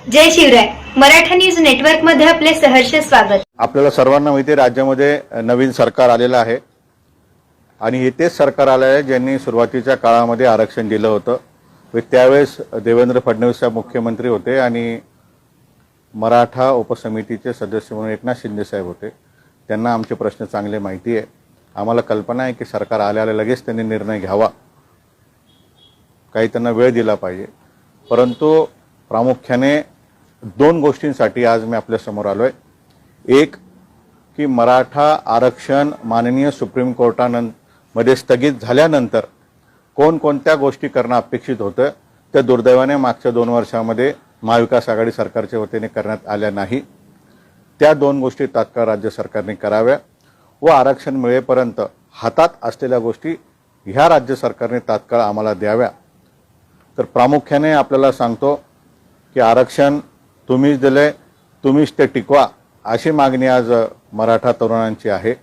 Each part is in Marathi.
जय शिवराय. मराठा न्यूज नेटवर्क मध्ये आपले सहर्ष स्वागत. आपल्याला सर्वांना माहिती आहे, राज्यामध्ये नवीन सरकार आलेलं आहे आणि हे तेच सरकार आलं आहे ज्यांनी सुरुवातीच्या काळामध्ये आरक्षण दिलं होतं. त्यावेळेस देवेंद्र फडणवीस मुख्यमंत्री होते आणि मराठा उपसमितीचे सदस्य म्हणून एकनाथ शिंदे साहेब होते. त्यांना आमचे प्रश्न चांगले माहिती आहे. आम्हाला कल्पना आहे की सरकार आल्याला लगेच त्यांनी निर्णय घ्यावा, काही त्यांना वेळ दिला पाहिजे. परंतु प्रामुख्याने दोन गोष्टींसाठी आज मी आपल्या समोर आलोय. एक की मराठा आरक्षण माननीय सुप्रीम कोर्टामध्ये स्थगित झाल्यानंतर कोणकोणत्या गोष्टी करणं अपेक्षित होतं ते दुर्दैवाने मागच्या 2 वर्षामध्ये महाविकास आघाडी सरकारच्या वतीने करण्यात आल्या नाही. त्या दोन गोष्टी तात्काळ राज्य सरकारने कराव्या व आरक्षण मिळेपर्यंत हातात असलेल्या गोष्टी ह्या राज्य सरकारने तात्काळ आम्हाला द्याव्या. तर प्रामुख्याने आपल्याला सांगतो की आरक्षण तुम्हीच दिले, तुम्हीच ते टिकवा अशी मागणी आज मराठा तरुणांची आहे.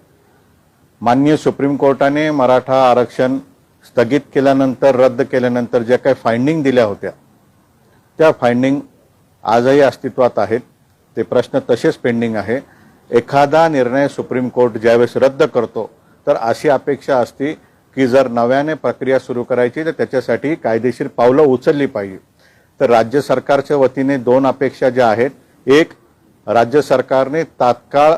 माननीय सुप्रीम कोर्टाने मराठा आरक्षण स्थगित केल्यानंतर, रद्द केल्यानंतर ज्या काही फाइंडिंग दिल्या होत्या त्या फाइंडिंग आजही अस्तित्वात आहेत. ते प्रश्न तसेच पेंडिंग आहे. एखादा निर्णय सुप्रीम कोर्ट ज्यावेळेस रद्द करतो तर अशी अपेक्षा असते की जर नव्याने प्रक्रिया सुरू करायची तर त्याच्यासाठी कायदेशीर पावलं उचलली पाहिजे. तर राज्य सरकारच्या वतीने दोन अपेक्षा ज्या आहेत, एक राज्य सरकारने तात्काळ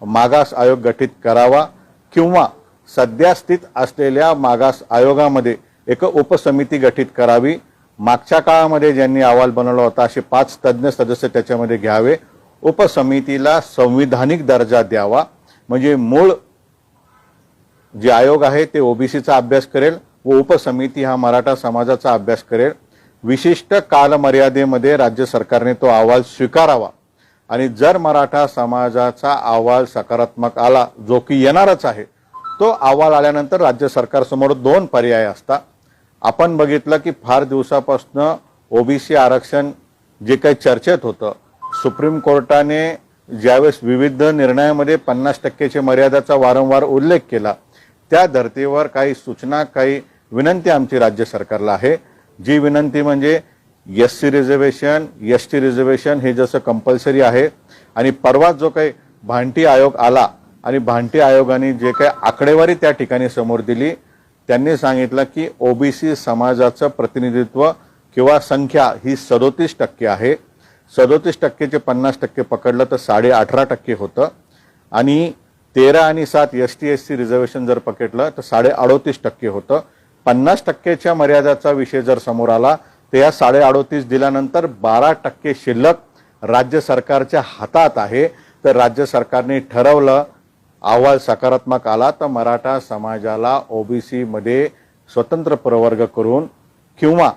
मागास आयोग गठीत करावा किंवा सध्या स्थित असलेल्या मागास आयोगामध्ये एक उपसमिती गठीत करावी. मागच्या काळामध्ये ज्यांनी अहवाल बनवला होता असे 5 तज्ज्ञ सदस्य त्याच्यामध्ये घ्यावे. उपसमितीला संविधानिक दर्जा द्यावा, म्हणजे मूळ जे आयोग आहे ते ओबीसीचा अभ्यास करेल व उपसमिती हा मराठा समाजाचा अभ्यास करेल. विशिष्ट कालमर्यादेमध्ये राज्य सरकारने तो अहवाल स्वीकारावा आणि जर मराठा समाजाचा अहवाल सकारात्मक आला, जो की येणारच आहे, तो अहवाल आल्यानंतर राज्य सरकारसमोर 2 पर्याय असतात. आपण बघितलं की फार दिवसापासून ओबीसी आरक्षण जे काही चर्चेत होतं, सुप्रीम कोर्टाने ज्यावेळेस विविध निर्णयामध्ये 50% मर्यादाचा वारंवार उल्लेख केला, त्या धर्तीवर काही सूचना, काही विनंती आमची राज्य सरकारला आहे. जी विनंती म्हणजे एससी रिझर्वेशन, एसटी रिझर्वेशन हे जसं कंपल्सरी आहे आणि परवा जो काही भांटी आयोग आला आणि भांटी आयोगाने जे काही आकडेवारी त्या ठिकाणी समोर दिली, त्यांनी सांगितलं की ओबीसी समाजाचं प्रतिनिधित्व किंवा संख्या ही 37% आहे. 37%चे 50% पकडलं तर 18.5% होतं आणि 13 आणि 7 एसटी एससी रिझर्वेशन जर पकडलं तर 38.5% होतं. 50%च्या मर्यादाचा विषय जर समोर आला तर या 38.5 दिल्यानंतर 12% शिल्लक राज्य सरकारच्या हातात आहे. तर राज्य सरकारने ठरवलं, अहवाल सकारात्मक आला तर मराठा समाजाला ओबीसी मध्ये स्वतंत्र प्रवर्ग करून किंवा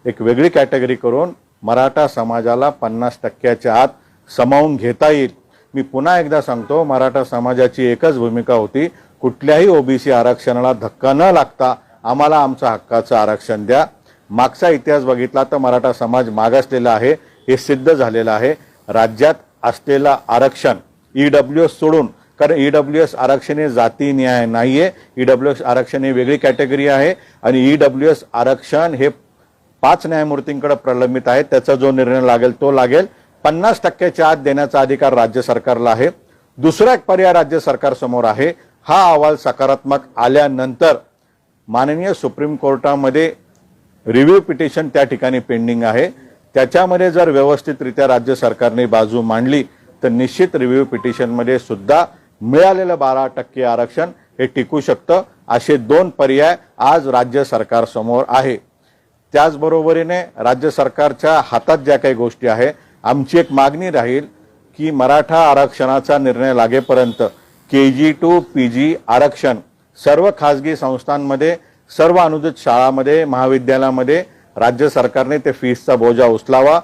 एक वेगळी कॅटेगरी करून मराठा समाजाला 50%च्या आत सामावून घेता येईल. मी पुन्हा एकदा सांगतो, मराठा समाजाची एकच भूमिका होती, कुठल्याही ओबीसी आरक्षणाला धक्का न लागता आम्हाला आमचं हक्काचं आरक्षण द्या. मागचा इतिहास बघितला तर मराठा समाज मागासलेला आहे, हे सिद्ध झालेलं आहे. राज्यात असलेलं आरक्षण ईडब्ल्यूएस सोडून, कारण ईडब्ल्यूएस आरक्षण हे जाती न्याय नाहीये, ईडब्ल्यूएस आरक्षण हे वेगळी कॅटेगरी आहे आणि ईडब्ल्यूएस आरक्षण हे 5 न्यायमूर्तींकडे प्रलंबित आहे. त्याचा जो निर्णय लागेल तो लागेल. 50%च्या आत देण्याचा अधिकार राज्य सरकारला आहे. दुसरा एक पर्याय राज्य सरकार समोर आहे. हा अहवाल सकारात्मक आल्यानंतर माननीय सुप्रीम कोर्टामध्ये रिव्ह्यू पिटिशन त्या ठिकाणी पेंडिंग आहे. त्याच्यामध्ये जर व्यवस्थितरित्या राज्य सरकारने बाजू मांडली तर निश्चित रिव्ह्यू पिटिशनमध्ये सुद्धा मिळालेलं 12% आरक्षण हे टिकू शकतं. असे 2 पर्याय आज राज्य सरकार समोर आहे. त्याचबरोबरीने राज्य सरकारच्या हातात ज्या काही गोष्टी आहे, आमची एक मागणी राहील की मराठा आरक्षणाचा निर्णय लागेपर्यंत KG to PG आरक्षण सर्व खासगी संस्थांमध्ये, सर्व अनुदानित शाळांमध्ये, महाविद्यालयामध्ये राज्य सरकारने ते फीसचा बोजा उचलावा.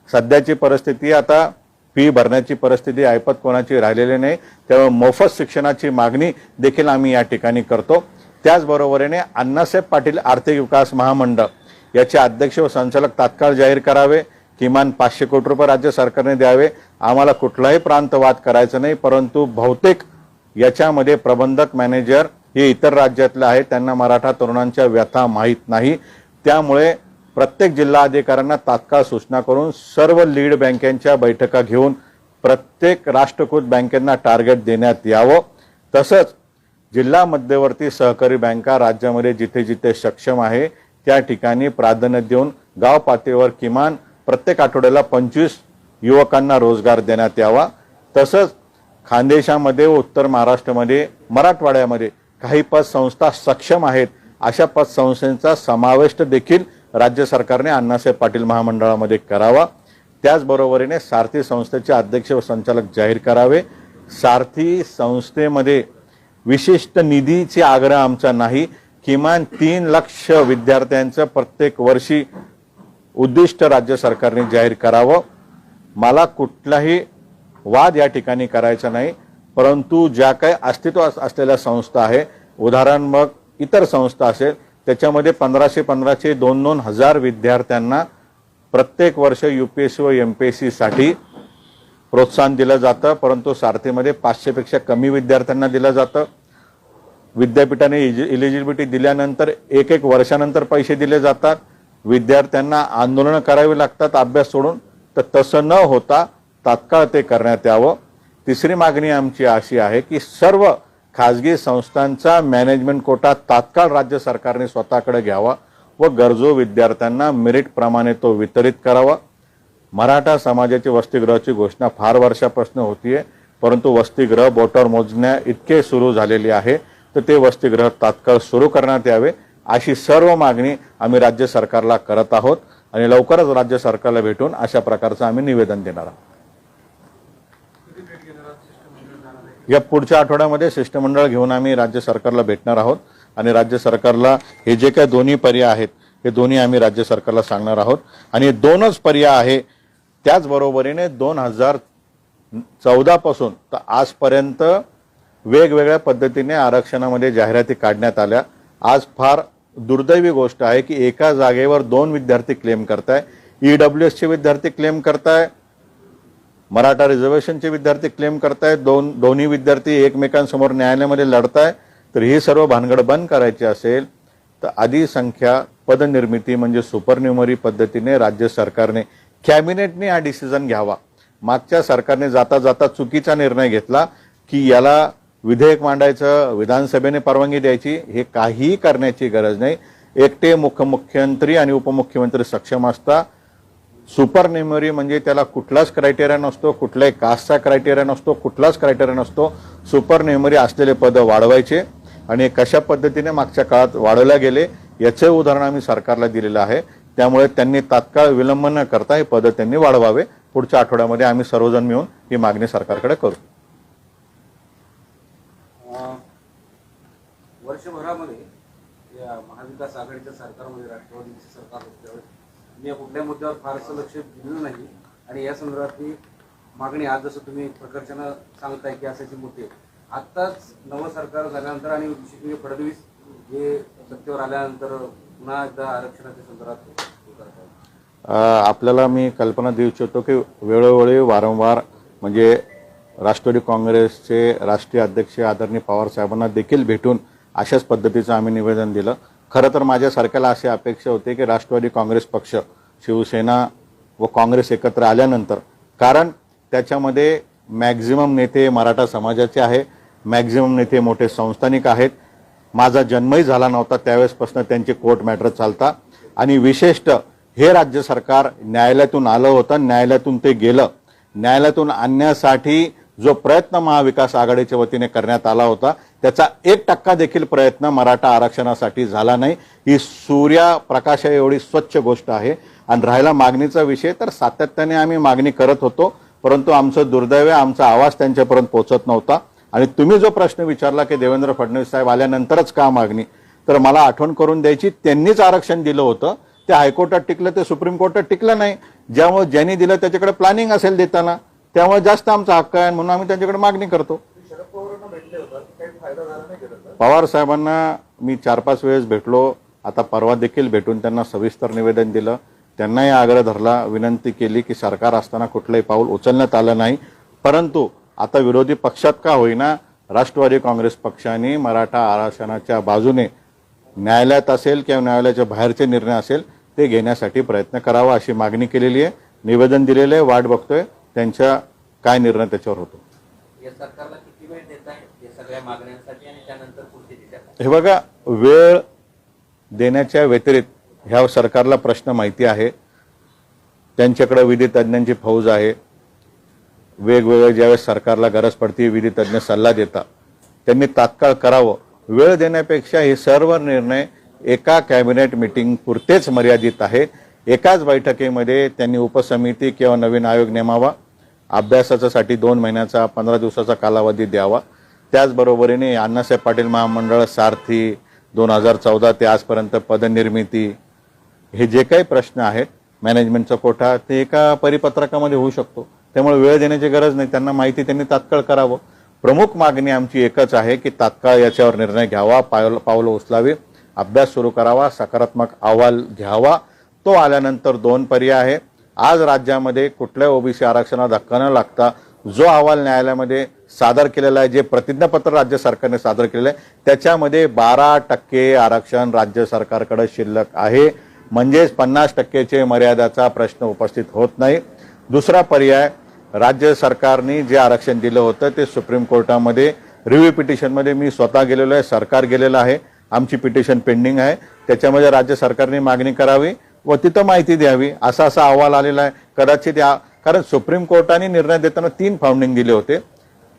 सध्याची परिस्थिती, आता फी भरण्याची परिस्थिती ऐपत कोणाची राहिलेली नाही, त्यामुळे मोफत शिक्षणाची मागणी देखील आम्ही या ठिकाणी करतो. त्याचबरोबरीने अण्णासाहेब पाटील आर्थिक विकास महामंडळ याचे अध्यक्ष व संचालक तात्काळ जाहीर करावे. किमान 500 कोटी रुपये राज्य सरकारने द्यावे. आम्हाला कुठलाही प्रांतवाद करायचा नाही, परंतु बहुतेक याच्यामध्ये प्रबंधक, मॅनेजर हे इतर राज्यातले आहेत, त्यांना मराठा तरुणांच्या व्यथा माहीत नाही. त्यामुळे प्रत्येक जिल्हाधिकाऱ्यांना तात्काळ सूचना करून सर्व लीड बँकेच्या बैठका घेऊन प्रत्येक राष्ट्रीयकृत बँकेंना टार्गेट देण्यात यावं। तसंच जिल्हा मध्यवर्ती सहकारी बँका राज्यामध्ये जिथे जिथे सक्षम आहे त्या ठिकाणी प्राधान्य देऊन गाव पातळीवर किमान प्रत्येक आठवड्याला 25 युवकांना रोजगार देण्यात यावा। तसंच खानदेशामध्ये उत्तर महाराष्ट्रामध्ये मराठवाड्यामध्ये काही पतसंस्था सक्षम आहेत अशा पतसंस्थांचा समावेश देखील राज्य सरकारने अण्णासाहेब पाटील महामंडळामध्ये करावा। त्याचबरोबरीने सारथी संस्थेचे अध्यक्ष व संचालक जाहीर करावे। सारथी संस्थेमध्ये विशिष्ट निधीचे आग्रह आमचा नाही, किमान 3 लाख विद्यार्थ्यांचं प्रत्येक वर्षी उद्दिष्ट राज्य सरकारने जाहीर करावं। मला कुठलाही वाद या ठिकाणी करायचा नाही, परंतु ज्या काही अस्तित्वात असलेल्या संस्था आहे, उदाहरण मग इतर संस्था असेल त्याच्यामध्ये 1500 2-2 हजार विद्यार्थ्यांना प्रत्येक वर्ष UPSC व MPSC साठी प्रोत्साहन दिलं जातं, परंतु सारथीमध्ये 500 पेक्षा कमी विद्यार्थ्यांना दिलं जातं। विद्यापीठाने इलिजिबिलिटी दिल्यानंतर 1-1 वर्षानंतर पैसे दिले जातात। विद्यार्थ्यांना आंदोलन करावी लागतात अभ्यास सोडून, तर तसं न होता तात्काळ ते करण्यात यावं। तिसरी मागणी आमची अशी आहे की सर्व खाजगी संस्थांचा मॅनेजमेंट कोटा तात्काळ राज्य सरकारने स्वतःकडे घ्यावा व गरजू विद्यार्थ्यांना मेरिट प्रमाणे तो वितरित करावा। मराठा समाजाची वसतिगृहाची घोषणा फार वर्षापासून होतीये, परंतु वसतिगृह बोटावर मोजण्या इतके सुरू झालेली आहे, तर ते वसतिगृह तात्काळ सुरू करण्यात यावे अशी सर्व मागणी आम्ही राज्य सरकारला करत आहोत आणि लवकरच राज्य सरकारला भेटून अशा प्रकारचं आम्ही निवेदन देणार आहोत। या पुढच्या आठवड्यामध्ये शिष्टमंडळ घेऊन आम्ही राज्य सरकारला भेटणार आहोत आणि राज्य सरकारला हे जे काही दोन्ही पर्याय आहेत हे दोन्ही आम्ही राज्य सरकारला सांगणार आहोत आणि 2च पर्याय आहे। त्याचबरोबरीने 2014 पासून तर आजपर्यंत वेगवेगळ्या पद्धतीने आरक्षणामध्ये जाहिराती काढण्यात आल्या। आज फार दुर्दैवी गोष्ट आहे की एका जागेवर 2 विद्यार्थी क्लेम करताय, EWSचे विद्यार्थी क्लेम करताय, मराठा रिझर्वेशनचे विद्यार्थी क्लेम करताय, दोन्ही विद्यार्थी एकमेकांसमोर न्यायालयामध्ये लढताय। तर ही सर्व भानगड बंद करायची असेल तर आधी संख्या पदनिर्मिती म्हणजे सुपरन्युमरी पद्धतीने राज्य सरकारने कॅबिनेटने हा डिसिजन घ्यावा। मागच्या सरकारने जाता जाता चुकीचा निर्णय घेतला की याला विधेयक मांडायचं, विधानसभेने परवानगी द्यायची, हे काहीही करण्याची गरज नाही। एकटे मुख्यमंत्री आणि उपमुख्यमंत्री सक्षम असता। सुपरन्युमरी म्हणजे त्याला कुठलाच क्रायटेरिया नसतो, कुठल्याही कास्टचा क्रायटेरिया नसतो, कुठलाच क्रायटेरिया नसतो। सुपरन्युमरी असलेले पद वाढवायचे आणि कशा पद्धतीने मागच्या काळात वाढवल्या गेले याचे उदाहरण आम्ही सरकारला दिलेलं आहे। त्यामुळे त्यांनी तात्काळ विलंब न करता हे पद त्यांनी वाढवावे। पुढच्या आठवड्यामध्ये आम्ही सर्वजण मिळून ही मागणी सरकारकडे करू। वर्षभरामध्ये या महाविकास आघाडीच्या सरकारमध्ये राष्ट्रवादीचे सरकार होते त्यावेळेस मी या कुठल्या मुद्द्यावर फारसं लक्ष दिलं नाही आणि या संदर्भातली मागणी आज जसं तुम्ही प्रकर्षानं सांगताय की असायची मुद्दे आत्ताच नवं सरकार झाल्यानंतर आणि विशेष म्हणजे फडणवीस हे सत्तेवर आल्यानंतर पुन्हा एकदा आरक्षणाच्या संदर्भात आपल्याला मी कल्पना देऊ इच्छितो की वेळोवेळी वारंवार म्हणजे राष्ट्रवादी काँग्रेसचे राष्ट्रीय अध्यक्ष आदरणीय पवार साहेबांना देखील भेटून अशाच पद्धतीचं आम्ही निवेदन दिलं। खरं तर माझ्यासारख्याला अशी अपेक्षा होती की राष्ट्रवादी काँग्रेस पक्ष, शिवसेना व काँग्रेस एकत्र आल्यानंतर, कारण त्याच्यामध्ये मॅक्झिमम नेते मराठा समाजाचे आहे, मॅक्झिमम नेते मोठे संस्थानिक आहेत। माझा जन्मही झाला नव्हता त्यावेळेसपासून त्यांचे कोर्ट मॅटर चालता आणि विशेषतः हे राज्य सरकार न्यायालयातून आलं होतं, न्यायालयातून ते गेलं। न्यायालयातून आणण्यासाठी जो प्रयत्न महाविकास आघाडीच्या वतीने करण्यात आला होता त्याचा 1% देखील प्रयत्न मराठा आरक्षणासाठी झाला नाही। ही सूर्यप्रकाशा एवढी स्वच्छ गोष्ट आहे। आणि राहिला मागणीचा विषय तर सातत्याने आम्ही मागणी करत होतो, परंतु आमचं दुर्दैव आमचा आवाज त्यांच्यापर्यंत पोहोचत नव्हता। आणि तुम्ही जो प्रश्न विचारला की देवेंद्र फडणवीस साहेब आल्यानंतरच का मागणी, तर मला आठवण करून द्यायची, त्यांनीच आरक्षण दिलं होतं, ते हायकोर्टात टिकलं, ते सुप्रीम कोर्टात टिकलं नाही। ज्यामुळे ज्यांनी दिलं त्याच्याकडे प्लॅनिंग असेल देताना, त्यामुळे जास्त आमचा हक्क आहे म्हणून आम्ही त्यांच्याकडे मागणी करतो। पवार साहेबांना मी 4-5 वेळेस भेटलो, आता परवा देखील भेटून त्यांना सविस्तर निवेदन दिलं। त्यांनाही आग्रह धरला, विनंती केली की सरकार असताना कुठलंही पाऊल उचलण्यात आलं नाही, परंतु आता विरोधी पक्षात का होईना राष्ट्रवादी काँग्रेस पक्षाने मराठा आरक्षणाच्या बाजूने न्यायालयात असेल किंवा न्यायालयाच्या बाहेरचे निर्णय असेल ते घेण्यासाठी प्रयत्न करावा अशी मागणी केलेली आहे. निवेदन दिलेलं आहे, वाट बघतोय त्यांच्या काय निर्णय त्याच्यावर होतो. या सरकारला किती वेळ देत आहे या सगळ्या मागण्यांसाठी आणि त्यानंतर पुढची दिशा काय? हे बघा, वेळ देण्याच्या व्यतिरिक्त ह्या सरकारला प्रश्न माहिती आहे. त्यांच्याकडे विधी तज्ज्ञांची फौज आहे. वेगवेगळे ज्यावेळेस सरकारला गरज पडते विधी तज्ज्ञ सल्ला देतात. त्यांनी तात्काळ करावं. वेळ देण्यापेक्षा हे सर्व निर्णय एका कॅबिनेट मीटिंग पुरतेच मर्यादित आहे. एकाच बैठकीमध्ये त्यांनी उपसमिती किंवा नवीन आयोग नेमावा. अभ्यासासाठी 2 महिन्याचा 15 दिवसाचा कालावधी द्यावा. त्याचबरोबरीने अण्णासाहेब पाटील महामंडळ सारथी 2014 ते आजपर्यंत पदनिर्मिती हे जे काही प्रश्न आहेत मॅनेजमेंटचा कोटा ते एका परिपत्रकामध्ये होऊ शकतो. त्यामुळे वेळ देण्याची गरज नाही. त्यांना माहिती त्यांनी तात्काळ करावं. प्रमुख मागणी आमची एकच आहे की तात्काळ याच्यावर निर्णय घ्यावा, पावलं उचलावी, अभ्यास सुरू करावा, सकारात्मक अहवाल घ्यावा. तो आल्यानंतर 2 पर्याय आहे. आज राज्यामध्ये कुठल्या ओबीसी आरक्षणाला धक्का न लागता जो अहवाल न्यायालयामध्ये सादर केलेला आहे, जे प्रतिज्ञापत्र राज्य सरकारने सादर केलेलं आहे त्याच्यामध्ये 12% आरक्षण राज्य सरकारकडे शिल्लक आहे. म्हणजेच 50%चे मर्यादाचा प्रश्न उपस्थित होत नाही. दुसरा पर्याय, राज्य सरकारने जे आरक्षण दिलं होतं ते सुप्रीम कोर्टामध्ये रिव्ह्यू पिटिशनमध्ये मी स्वतः गेलेलो आहे, सरकार गेलेलं आहे, आमची पिटिशन पेंडिंग आहे. त्याच्यामध्ये राज्य सरकारने मागणी करावी व तिथं माहिती द्यावी. असा अहवाल आलेला आहे. कदाचित कारण सुप्रीम कोर्टाने निर्णय देताना 3 फाउंडिंग दिले होते.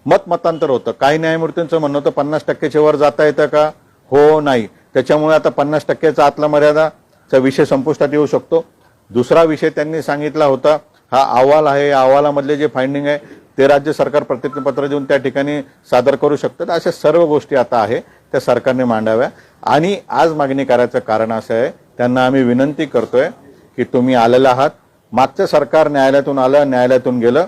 मतांतर होतं. काही न्यायमूर्तींचं म्हणणं होतं 50%च्या वर जाता येतं का? हो, नाही. त्याच्यामुळे आता 50%चा आतला मर्यादाचा विषय संपुष्टात येऊ शकतो. दुसरा विषय त्यांनी सांगितला होता, हा अहवाल आहे, या अहवालामधले जे फाइंडिंग आहे ते राज्य सरकार प्रतिज्ञापत्र देऊन त्या ठिकाणी सादर करू शकतात. अशा सर्व गोष्टी आता आहे त्या सरकारने मांडाव्या. आणि आज मागणी करायचं कारण असं आहे, त्यांना आम्ही विनंती करतोय की तुम्ही आलेला आहात. मागचं सरकार न्यायालयातून आलं, न्यायालयातून गेलं.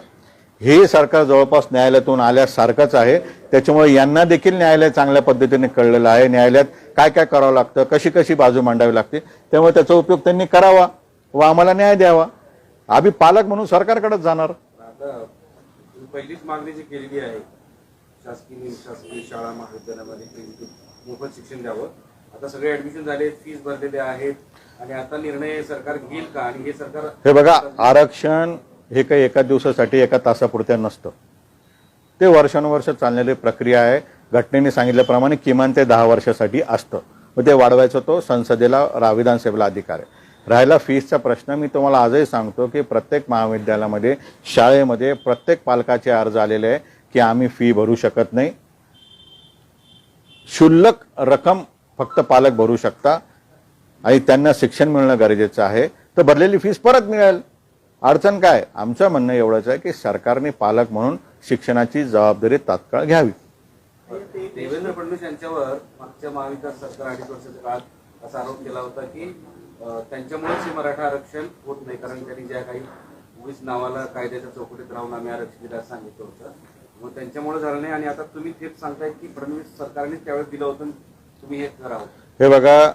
हे सरकार जवळपास न्यायालयातून आल्यासारखंच आहे. त्याच्यामुळे यांना देखील न्यायालय चांगल्या पद्धतीने कळलेलं आहे. न्यायालयात काय काय करावं लागतं, कशी कशी बाजू मांडावी लागते. त्यामुळे त्याचा उपयोग त्यांनी करावा व आम्हाला न्याय द्यावा. आम्ही पालक म्हणून सरकारकडेच जाणार. आता पहिलीच मागणी जी केलेली आहे शासकीय शाळा महाविद्यालयामध्ये मोफत शिक्षण द्यावं. आता सगळे ऍडमिशन झाले, फीस भरलेले आहेत आणि आता निर्णय सरकार घेईल का? आणि हे सरकार हे बघा, आरक्षण हे काही एका दिवसासाठी एका तासापुरत्या नसतं. ते वर्षानुवर्ष चाललेली प्रक्रिया आहे. घटनेने सांगितल्याप्रमाणे किमान ते 10 वर्षासाठी असतं. मग ते वाढवायचं तो संसदेला विधानसभेला अधिकार आहे. राहिला फीसचा प्रश्न, मी तुम्हाला आजही सांगतो की प्रत्येक महाविद्यालयामध्ये शाळेमध्ये प्रत्येक पालकाचे अर्ज आलेले आहे की आम्ही फी भरू शकत नाही. क्षुल्लक रक्कम फक्त पालक भरू शकता आणि त्यांना शिक्षण मिळणं गरजेचं आहे. तर भरलेली फीस परत मिळेल. अडचण काय? आमचं म्हणणं एवढंच आहे की सरकारने पालक म्हणून शिक्षणाची जबाबदारी तात्काळ घ्यावी. देवेंद्र फडणवीस यांच्यावर मागच्या महाविकास सरकार 2.5 वर्षाच्या काळात असा आरोप केला होता की त्यांच्यामुळेच हे मराठा आरक्षण होत नाही, कारण त्यांनी ज्या काही उगीच नावाला कायद्याच्या चौकटीत राहून आम्ही आरक्षण दिलं असं सांगितलं होतं. मग त्यांच्यामुळे झालं नाही आणि आता तुम्ही थेट सांगताय की फडणवीस सरकारनेच त्यावेळेस दिलं होतं, तुम्ही हे करावं. हे बघा,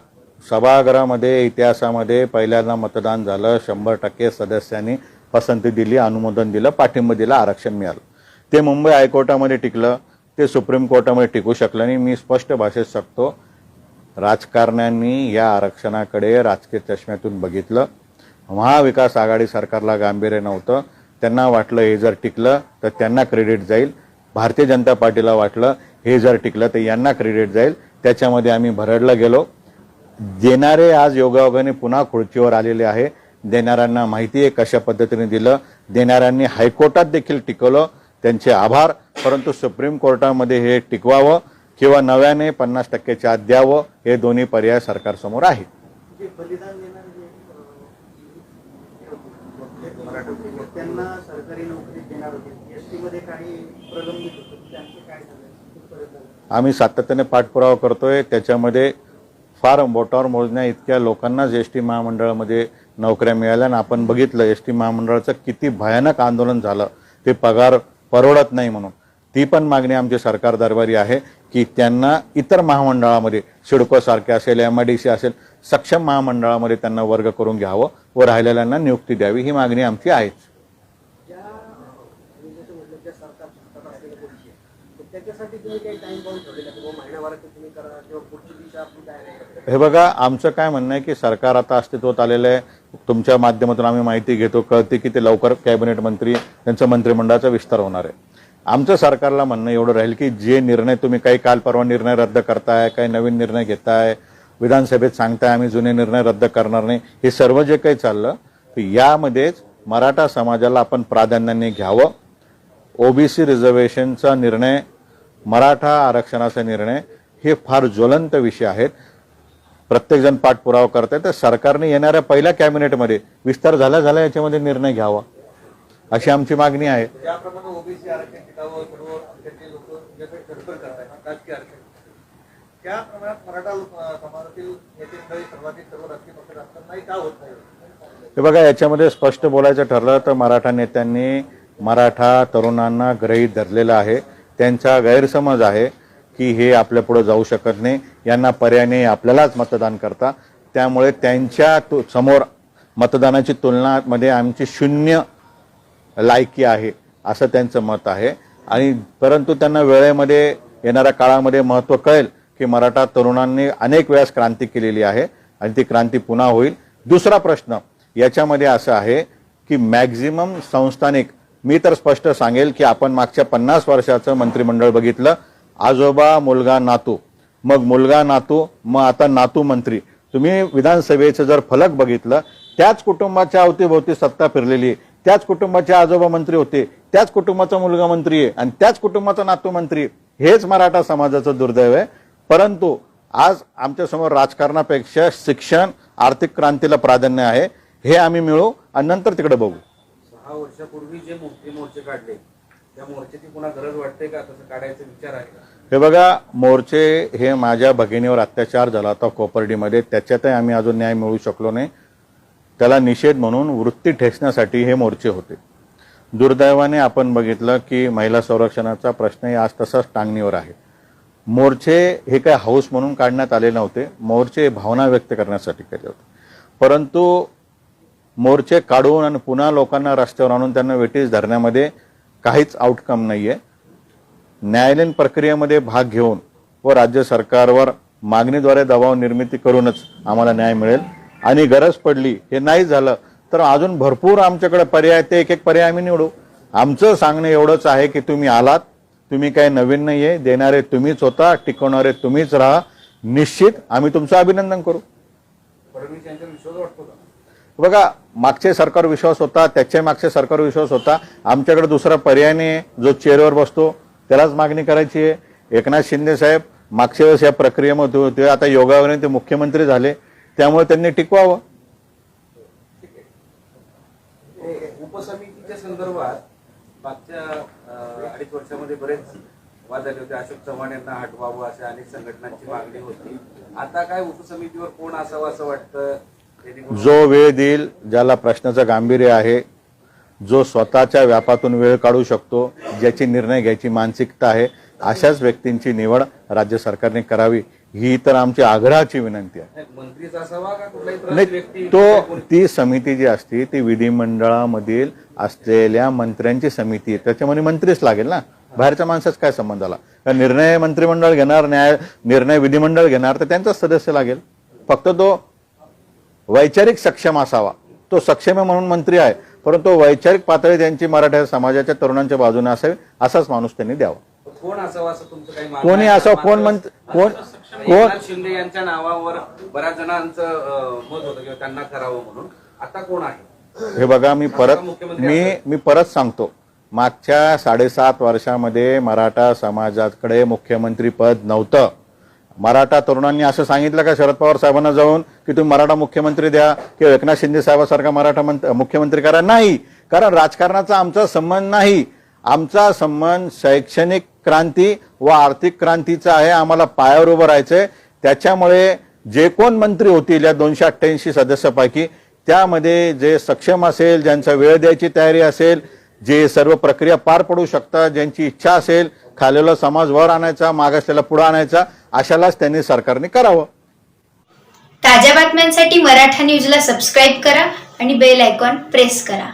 सभागृहामध्ये इतिहासामध्ये पहिल्यांदा मतदान झालं. 100% सदस्यांनी पसंती दिली, अनुमोदन दिलं, पाठिंबा दिला, आरक्षण मिळालं. ते मुंबई हायकोर्टामध्ये टिकलं, ते सुप्रीम कोर्टामध्ये टिकू शकलं नाही. मी स्पष्ट भाषेत सांगतो, राजकारण्यांनी या आरक्षणाकडे राजकीय चष्म्यातून बघितलं. महाविकास आघाडी सरकारला गांभीर्य नव्हतं. त्यांना वाटलं हे जर टिकलं तर त्यांना क्रेडिट जाईल. भारतीय जनता पार्टीला वाटलं हे जर टिकलं तर यांना क्रेडिट जाईल. त्याच्यामध्ये आम्ही भरडलं गेलो. देणारे आज योगायोगाने पुन्हा खुर्चीवर आलेले आहे. देणाऱ्यांना माहिती आहे कशा पद्धतीने दिलं. देणाऱ्यांनी हायकोर्टात देखील टिकवलं, त्यांचे आभार. परंतु सुप्रीम कोर्टामध्ये हे टिकवावं किंवा नव्याने 50%च्या आत द्यावं, हे दोन्ही पर्याय सरकारसमोर आहेत. त्यांना सरकारी नोकरी देणार होते, एसटी मध्ये काही प्रलंबित होतं, त्यांचे काय झालं? आम्ही सातत्याने पाठपुरावा करतोय. त्याच्यामध्ये फार बोटावर मोजण्या इतक्या लोकांनाच एसटी महामंडळामध्ये नोकऱ्या मिळाल्या आणि आपण बघितलं एसटी महामंडळाचं किती भयानक आंदोलन झालं. ते पगार परवडत नाही म्हणून. ती पण मागणी आमची सरकार दरबारी आहे की त्यांना इतर महामंडळामध्ये सिडको सारखे असेल, MIDC असेल, सक्षम महामंडळामध्ये त्यांना वर्ग करून घ्यावं व राहिलेल्यांना नियुक्ती द्यावी, ही मागणी आमची आहेच. त्याच्यासाठी तुम्ही काही टाइम बाउंड ठेवलेला किंवा महिन्याभरात तुम्ही करा किंवा पुढची दिशा आपली काय आहे? हे बघा, आमचं काय म्हणणं आहे की सरकार आता अस्तित्वात आलेलं आहे. तुमच्या माध्यमातून आम्ही माहिती घेतो, कळते की ते लवकर कॅबिनेट मंत्री त्यांचं मंत्रिमंडळाचा विस्तार होणार आहे. आमचं सरकारला म्हणणं एवढं राहील की जे निर्णय तुम्ही काही काल परवा निर्णय रद्द करताय, काही नवीन निर्णय घेताय, विधानसभेत सांगताय आम्ही जुने निर्णय रद्द करणार नाही, हे सर्व जे काही चाललं यामध्येच मराठा समाजाला आपण प्राधान्याने घ्यावं. ओबीसी रिझर्वेशनचा निर्णय, मराठा आरक्षणाचा निर्णय हे फार ज्वलंत विषय आहेत. प्रत्येकजण पाठपुरावा करताय, तर सरकारने येणाऱ्या पहिल्या कॅबिनेटमध्ये विस्तार झाला याच्यामध्ये निर्णय घ्यावा अशी आमची मागणी आहे. ज्याप्रमाणे ओबीसी आरक्षण किताबावर सर्व आमच्यातले लोक जे काही तडफड करतात राजकीय आरक्षण, त्या प्रमाणात मराठा समाजातील नेते मंडळी सर्वाधिक सर्व राजकीय पक्ष असतानाही का होत नाही? हे बघा, याच्यामध्ये स्पष्ट बोलायचं ठरलं तर मराठा नेत्यांनी मराठा तरुणांना गृहीत धरलेलं आहे. त्यांचा गैरसमज आहे की हे आपल्या पुढे जाऊ शकत नाही, यांना पर्यायाने आपल्यालाच मतदान करता, त्यामुळे त्यांच्या समोर मतदानाची तुलनामध्ये आमची शून्य लायकी आहे असं त्यांचं मत आहे. आणि परंतु त्यांना वेळेमध्ये येणाऱ्या काळामध्ये महत्त्व कळेल की मराठा तरुणांनी अनेक वेळास क्रांती केलेली आहे आणि ती क्रांती पुन्हा होईल. दुसरा प्रश्न याच्यामध्ये असा आहे की मॅक्झिमम संस्थानिक, मी तर स्पष्ट सांगेल की आपण मागच्या 50 वर्षाचं मंत्रिमंडळ बघितलं, आजोबा मुलगा नातू, मग मुलगा नातू, मग आता नातू मंत्री. तुम्ही विधानसभेचं जर फलक बघितलं, त्याच कुटुंबाच्या अवतीभोवती सत्ता फिरलेली आहे, त्याच कुटुंबाचे आजोबा मंत्री होते, त्याच कुटुंबाचा मुलगा मंत्री आहे आणि त्याच कुटुंबाचा नातू मंत्री आहे. हेच मराठा समाजाचं दुर्दैव आहे. परंतु आज आमच्या समोर राजकारणापेक्षा शिक्षण, आर्थिक क्रांतीला प्राधान्य आहे. हे आम्ही मिळू आणि नंतर तिकडे बघू. 6 वर्षापूर्वी जे मोर्चे काढले त्या मोर्चाची पुन्हा गरज वाटते का? तसं काढायचा विचार आहे का? हे बघा, मोर्चे हे माझ्या भगिनीवर अत्याचार झाला होता कोपर्डीमध्ये, त्याच्यातही आम्ही अजून न्याय मिळू शकलो नाही. त्याला निषेध म्हणून वृत्ती ठेचण्यासाठी हे मोर्चे होते. दुर्दैवाने आपण बघितलं की महिला संरक्षणाचा प्रश्नही आज तसाच टांगणीवर आहे. मोर्चे हे काय हाऊस म्हणून काढण्यात आले नव्हते, मोर्चे भावना व्यक्त करण्यासाठी केले होते. परंतु मोर्चे काढून आणि पुन्हा लोकांना रस्त्यावर आणून त्यांना वेठीस धरण्यामध्ये काहीच आउटकम नाहीये. न्यायालयीन प्रक्रियेमध्ये भाग घेऊन व राज्य सरकारवर मागणीद्वारे दबाव निर्मिती करूनच आम्हाला न्याय मिळेल. आणि गरज पडली, हे नाही झालं तर अजून भरपूर आमच्याकडे पर्याय, ते एक एक पर्याय आम्ही निवडू. आमचं सांगणं एवढंच आहे की तुम्ही आलात, तुम्ही काही नवीन नाहीये, देणारे तुम्हीच होता, टिकवणारे तुम्हीच राहा. निश्चित आम्ही तुमचं अभिनंदन करू. फडणवीस यांच्यावर विश्वास वाटतो का? बघा, मागचे सरकार विश्वास होता, त्याच्या मागचे सरकार विश्वास होता. आमच्याकडे दुसरा पर्याय नाही, जो चेअरवर बसतो त्यालाच मागणी करायची आहे. एकनाथ शिंदे साहेब मागच्या वेळेस या प्रक्रियेमध्ये होते, आता योगायोगाने ते मुख्यमंत्री झाले, त्यामुळे त्यांनी टिकवावं. उपसमितीच्या संदर्भात मागच्या 2.5 वर्षामध्ये बरेच वाद झाले होते. अशोक चव्हाण यांना हटवावं अशा अनेक संघटनांची मागणी होती. आता काय उपसमितीवर कोण असावं असं वाटतं? जो वेळ देईल, ज्याला प्रश्नाचं गांभीर्य आहे, जो स्वतःच्या व्यापातून वेळ काढू शकतो, ज्याची निर्णय घ्यायची मानसिकता आहे, अशाच व्यक्तींची निवड राज्य सरकारने करावी, ही तर आमची आग्रहाची विनंती आहे. मंत्रीच असावा का कुठलाही नाही, व्यक्ती? ती समिती जी असते ती विधिमंडळामधील असलेल्या मंत्र्यांची समिती आहे, त्याच्यामध्ये मंत्रीच लागेल ना, बाहेरच्या माणसाच काय संबंध आला? निर्णय मंत्रिमंडळ घेणार, निर्णय विधिमंडळ घेणार, तर त्यांचाच सदस्य लागेल. फक्त तो वैचारिक सक्षम असावा. तो सक्षम आहे म्हणून मंत्री आहे, परंतु वैचारिक पातळी त्यांची मराठा समाजाच्या तरुणांच्या बाजूने असावी, असाच माणूस त्यांनी द्यावा. कोण असावं असं तुमचं काही कोणी असावं, कोण एकनाथ शिंदे यांच्या नावावर बऱ्याच जणांचं मत होतं किंवा त्यांना करावं म्हणून. आता कोण आहे? हे बघा, मी परत सांगतो, मागच्या 7.5 वर्षामध्ये मराठा समाजाकडे मुख्यमंत्री पद नव्हतं. मराठा तरुणांनी असं सांगितलं का शरद पवार साहेबांना जाऊन की तुम्ही मराठा मुख्यमंत्री द्या किंवा एकनाथ शिंदे साहेबांसारखा मराठा मुख्यमंत्री करा? नाही, कारण राजकारणाचा आमचा संबंध नाही. आमचा संबंध शैक्षणिक क्रांती व आर्थिक क्रांतीचा आहे. आम्हाला पायावर उभं राहायचंय. त्याच्यामुळे जे कोण मंत्री होतील या 288 सदस्यापैकी, त्यामध्ये जे सक्षम असेल, ज्यांचा वेळ द्यायची तयारी असेल, जे सर्व प्रक्रिया पार पडू शकतात, ज्यांची इच्छा असेल खालेला समाज वर आणायचा, मागासलेला पुढे आणायचा, अशालाच त्यांनी सरकारने करावं. ताज्या बातम्यांसाठी मराठा न्यूजला सबस्क्राईब करा आणि बेल आयकॉन प्रेस करा.